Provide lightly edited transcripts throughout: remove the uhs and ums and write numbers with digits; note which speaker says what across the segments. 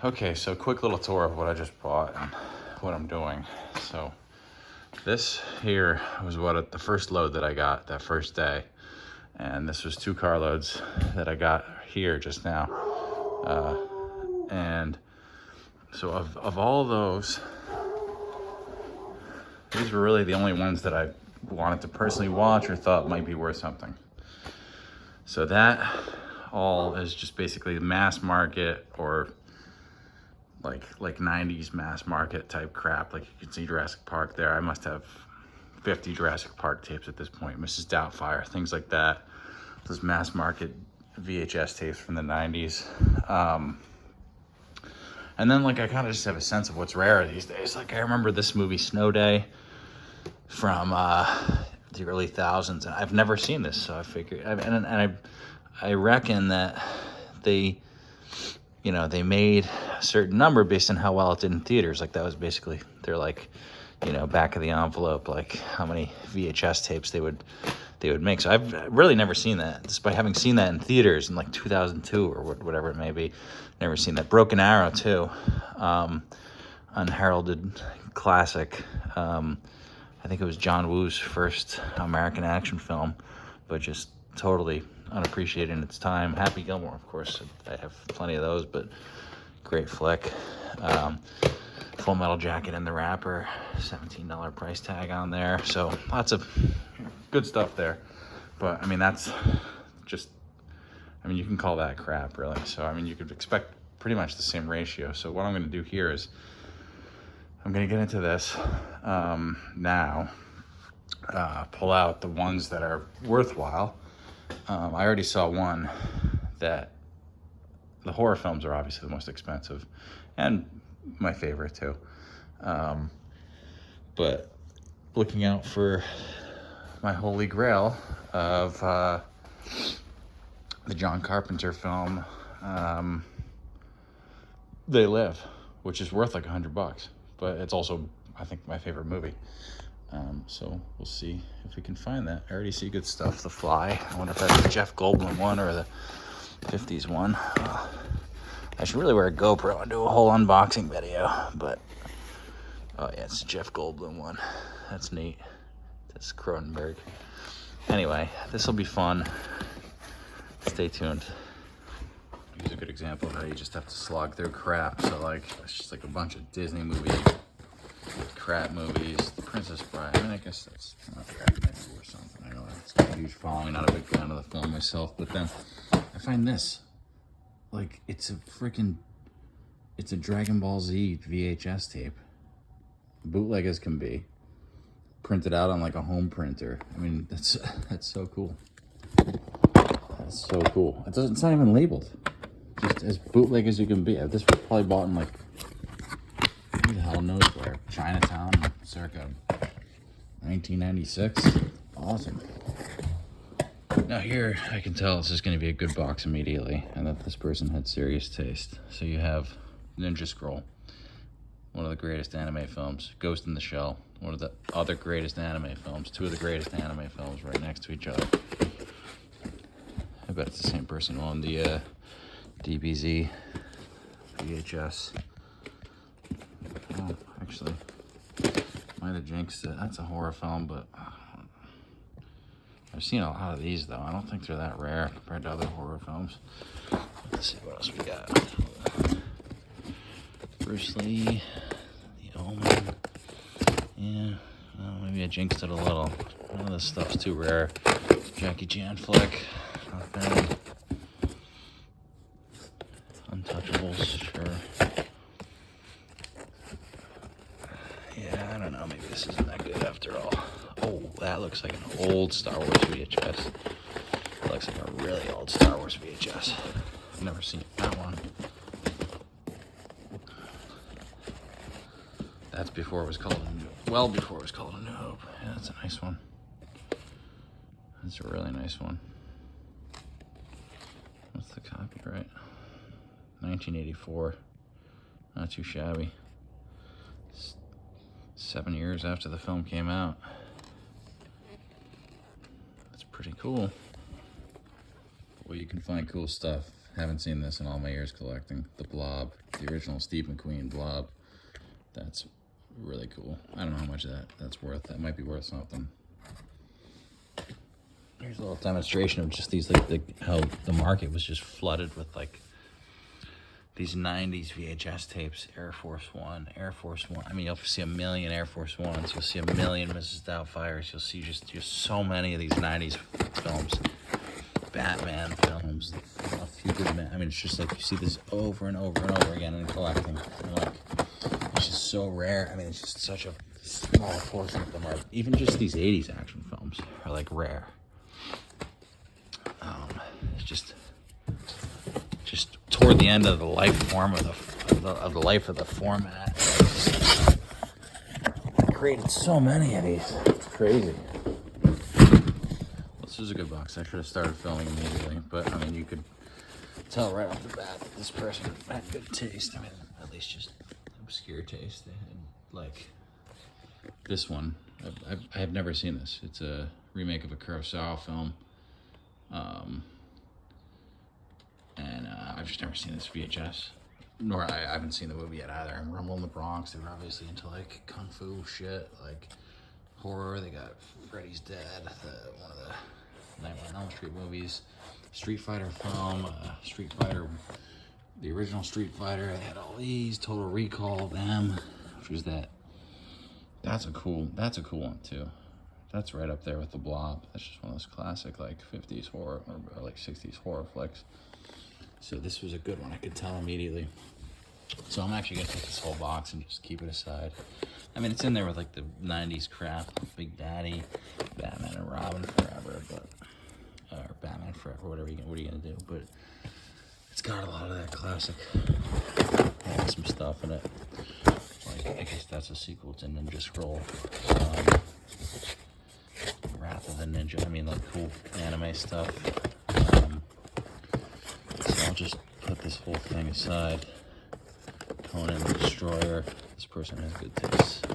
Speaker 1: Okay, so quick little tour of what I just bought and what I'm doing. So this here was the first load that I got that first day. And this was 2 carloads that I got here just now. And so of all those, these were really the only ones that I wanted to personally watch or thought might be worth something. So that all is just basically mass market or like 90s mass market type crap. Like you can see Jurassic Park there. I must have 50 Jurassic Park tapes at this point. Mrs. Doubtfire, things like that. Those mass market VHS tapes from the 90s. And then like I kind of just have a sense of what's rare these days. Like I remember this movie Snow Day from the early thousands, and I've never seen this, so I figured, I reckon that they, you know, they made a certain number based on how well it did in theaters. Like that was basically, they're like, you know, back of the envelope, like how many VHS tapes they would make. So I've really never seen that, despite having seen that in theaters in like 2002 or whatever it may be. Never seen that. Broken Arrow too, unheralded classic. I think it was John Woo's first American action film, but just totally unappreciated in its time. Happy Gilmore, of course, I have plenty of those, but great flick. Full Metal Jacket and the Rapper, $17 price tag on there. So lots of good stuff there. But I mean, that's just, I mean, you can call that crap, really. So I mean, you could expect pretty much the same ratio. So what I'm going to do here is I'm going to get into this now, pull out the ones that are worthwhile. I already saw one that the horror films are obviously the most expensive and my favorite too. But looking out for my holy grail of the John Carpenter film, They Live, which is worth like $100. But it's also, I think, my favorite movie. So we'll see if we can find that. I already see good stuff. The Fly. I wonder if that's the Jeff Goldblum one or the 50s one. I should really wear a GoPro and do a whole unboxing video. But, oh yeah, it's the Jeff Goldblum one. That's neat. That's Cronenberg. Anyway, this will be fun. Stay tuned. Here's a good example of how you just have to slog through crap. So like, it's just like a bunch of Disney movie crap movies. The Princess Bride. I mean, I guess that's not crap movie or something. I know it's got a huge following. Not a big fan of the film myself, but then I find this, like, it's a Dragon Ball Z VHS tape, bootleg as can be, printed out on like a home printer. I mean, that's so cool. That's so cool. It's not even labeled. Just as bootleg as you can be. This was probably bought in like, who the hell knows where? Chinatown, circa 1996. Awesome. Now here, I can tell this is going to be a good box immediately, and that this person had serious taste. So you have Ninja Scroll, one of the greatest anime films. Ghost in the Shell, one of the other greatest anime films. 2 of the greatest anime films right next to each other. I bet it's the same person who owned the DBZ VHS. Oh, actually, might have jinxed it. That's a horror film, but I've seen a lot of these, though. I don't think they're that rare compared to other horror films. Let's see what else we got. Bruce Lee, The Omen. Yeah, well, maybe I jinxed it a little. None of this stuff's too rare. Jackie Chan flick, not bad. Untouchables, sure. Yeah, I don't know. Maybe this isn't that good after all. Oh, that looks like an old Star Wars VHS. That looks like a really old Star Wars VHS. I've never seen that one. That's before it was called well before it was called A New Hope. Yeah, that's a nice one. That's a really nice one. What's the copyright? 1984. Not too shabby. 7 years after the film came out. That's pretty cool. Well, you can find cool stuff Haven't seen this in all my years collecting. The Blob, the original Steve McQueen Blob. That's really cool. I don't know how much that's worth. That might be worth something. Here's a little demonstration of just these, like how the market was just flooded with like these 90s VHS tapes. Air Force One. I mean, you'll see a million Air Force Ones. You'll see a million Mrs. Doubtfires. You'll see just so many of these 90s films. Batman films. A few good men. I mean, it's just like you see this over and over and over again in collecting. And like, it's just so rare. I mean, it's just such a small portion of them are. Even just these 80s action films are like rare. It's just toward the end of the life form of the life of the format. I created so many of these. It's crazy. This is a good box. I should have started filming immediately, but I mean, you could tell right off the bat that this person had good taste. I mean, at least just obscure taste. They had like this one. I have never seen this. It's a remake of a Kurosawa film. And I've just never seen this VHS, nor I haven't seen the movie yet either. And Rumble in the Bronx, they were obviously into like kung fu shit, like horror. They got Freddy's Dead, one of the Nightmare on Elm Street movies, Street Fighter film, Street Fighter, the original Street Fighter. They had all these, Total Recall, them, which was that. That's a cool one too. That's right up there with the Blob. That's just one of those classic like 50s horror or like 60s horror flicks. So this was a good one. I could tell immediately. So I'm actually gonna take this whole box and just keep it aside. I mean, it's in there with like the 90s crap, Big Daddy, Batman and Robin Forever, but or Batman Forever, what are you gonna do? But it's got a lot of that classic, some stuff in it. Like I guess that's a sequel to Ninja Scroll. Wrath of the Ninja. I mean, like cool anime stuff. So I'll just put this whole thing aside. Conan the Destroyer. This person has good taste.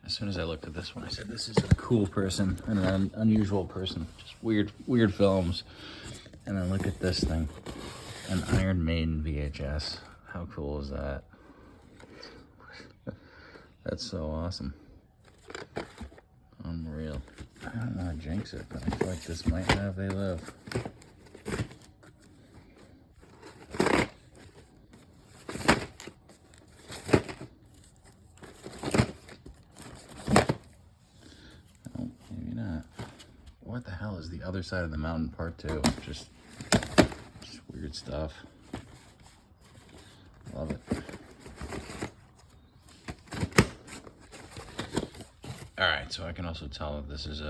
Speaker 1: As soon as I looked at this one, I said, this is a cool person and an unusual person. Just weird films. And then look at this thing. An Iron Maiden VHS. How cool is that? That's so awesome. Unreal. I don't want to jinx it, but I feel like this might have They Live. Oh, maybe not. What the hell is The Other Side of the Mountain Part 2? Just weird stuff. Love it. Alright, so I can also tell that this is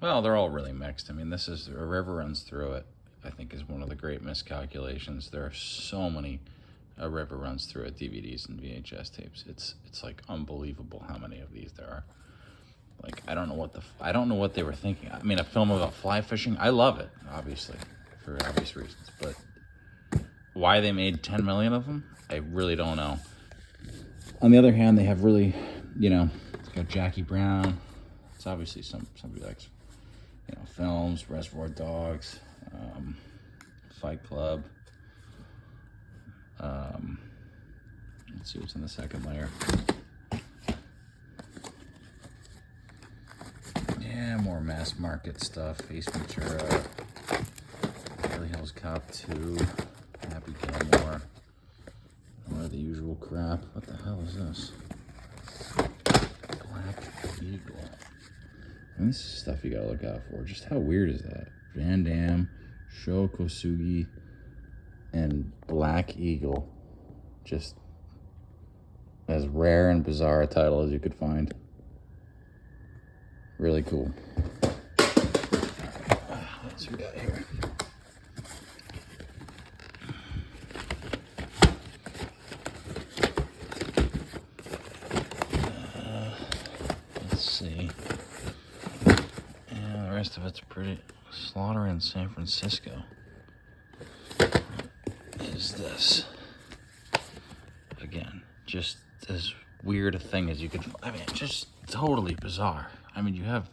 Speaker 1: well, they're all really mixed. I mean, this is A River Runs Through It, I think is one of the great miscalculations. There are so many A River Runs Through It DVDs and VHS tapes. It's like unbelievable how many of these there are. Like, I don't know what they were thinking. I mean, a film about fly fishing, I love it, obviously, for obvious reasons, but why they made 10 million of them, I really don't know. On the other hand, they have really, it's got Jackie Brown. It's obviously somebody likes, films, Reservoir Dogs, Fight Club. Let's see what's in the second layer. Yeah, more mass market stuff. Ace Ventura, Beverly Hills Cop 2, Happy Gilmore. More of the usual crap. What the hell is this? Black Eagle. And this is stuff you gotta look out for. Just how weird is that? Van Damme, Sho Kosugi, and Black Eagle. Just as rare and bizarre a title as you could find. Really cool. Let's see what we got here. Let's see. Yeah, the rest of it's pretty. Slaughter in San Francisco. What is this? Again, just as weird a thing as you could. I mean, just totally bizarre. I mean, you have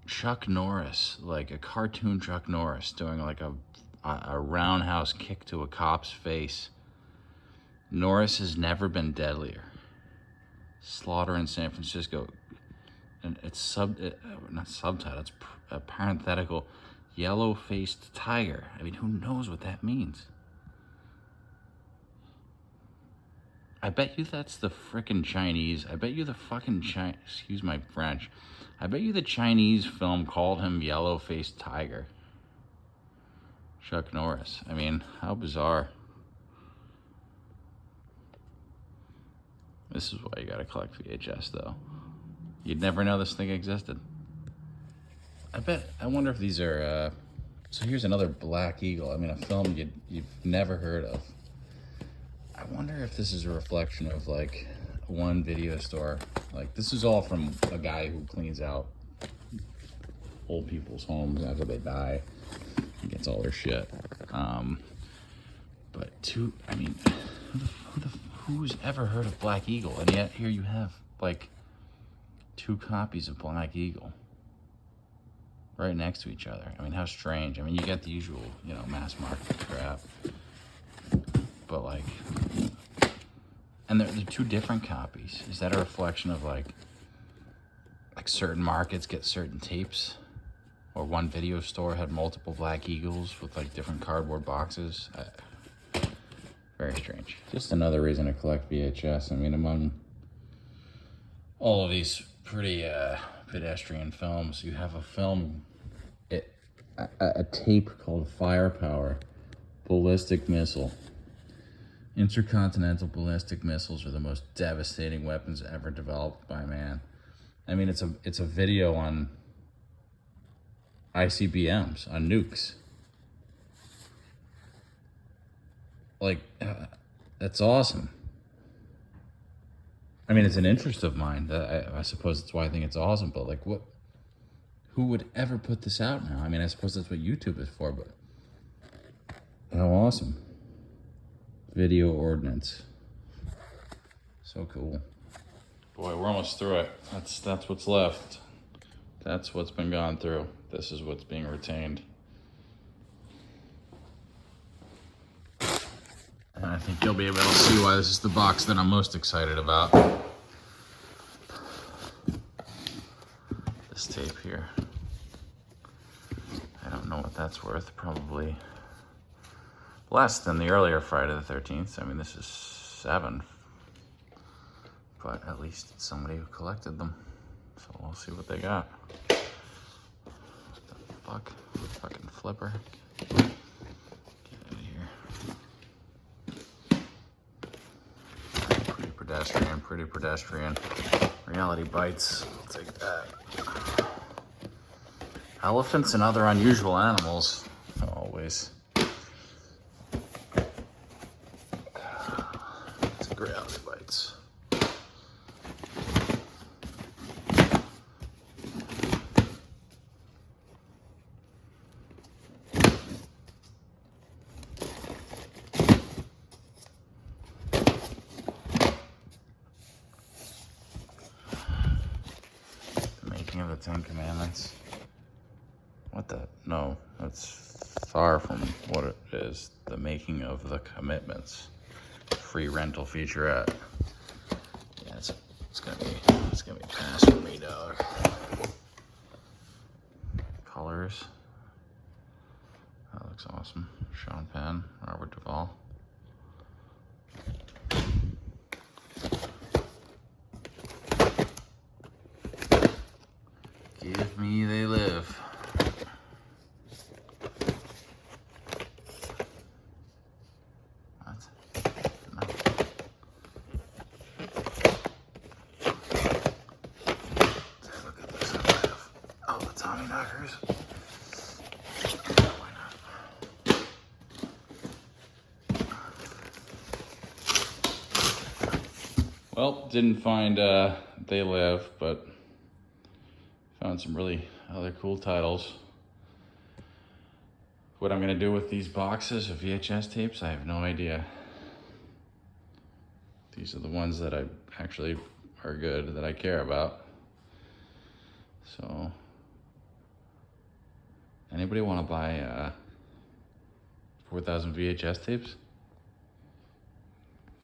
Speaker 1: Chuck Norris, like a cartoon Chuck Norris, doing like a a roundhouse kick to a cop's face. Norris has never been deadlier. Slaughter in San Francisco. And it's not subtitle, it's a parenthetical, yellow-faced tiger. I mean, who knows what that means? I bet you that's the frickin' Chinese. I bet you the fucking excuse my French. I bet you the Chinese film called him yellow-faced tiger. Chuck Norris. I mean, how bizarre. This is why you gotta collect VHS, though. You'd never know this thing existed. I wonder if these are, so here's another Black Eagle. I mean, a film you've never heard of. I wonder if this is a reflection of like one video store. Like, this is all from a guy who cleans out old people's homes after they die and gets all their shit. But I mean, who's ever heard of Black Eagle? And yet here you have like 2 copies of Black Eagle right next to each other. I mean, how strange. I mean, you get the usual, you know, mass market crap, but like, and they're 2 different copies. Is that a reflection of like certain markets get certain tapes, or one video store had multiple Black Eagles with like different cardboard boxes? Very strange. Just another reason to collect VHS. I mean, among all of these pretty pedestrian films, you have a film, a tape called Firepower, Ballistic Missile. Intercontinental ballistic missiles are the most devastating weapons ever developed by man. I mean, it's a video on ICBMs, on nukes. Like, that's awesome. I mean, it's an interest of mine. I suppose that's why I think it's awesome, but like, who would ever put this out now? I mean, I suppose that's what YouTube is for, but how awesome. Video ordnance. So cool. Boy, we're almost through it. That's what's left. That's what's been gone through. This is what's being retained. And I think you'll be able to see why this is the box that I'm most excited about. This tape here. I don't know what that's worth. Probably less than the earlier Friday the 13th. I mean, this is 7. But at least it's somebody who collected them. So we'll see what they got. What the fuck? Fucking flipper. Get out of here. Pretty pedestrian. Reality Bites. I'll take that. Elephants and other unusual animals. Always. Take Reality Bites. Of the 10 Commandments. What the? No, that's far from what it is. The Making of the Commitments. Free rental featurette. Yeah, it's gonna be a pass for me, dog. Colors. That looks awesome. Sean Penn, Robert Duvall. Give me They Live. What? No. Look at this. I have all the Tommy Knockers. Why not? Well, didn't find They Live, but found some really other cool titles. What I'm gonna do with these boxes of VHS tapes, I have no idea. These are the ones that I actually are good, that I care about. So, anybody wanna buy 4,000 VHS tapes.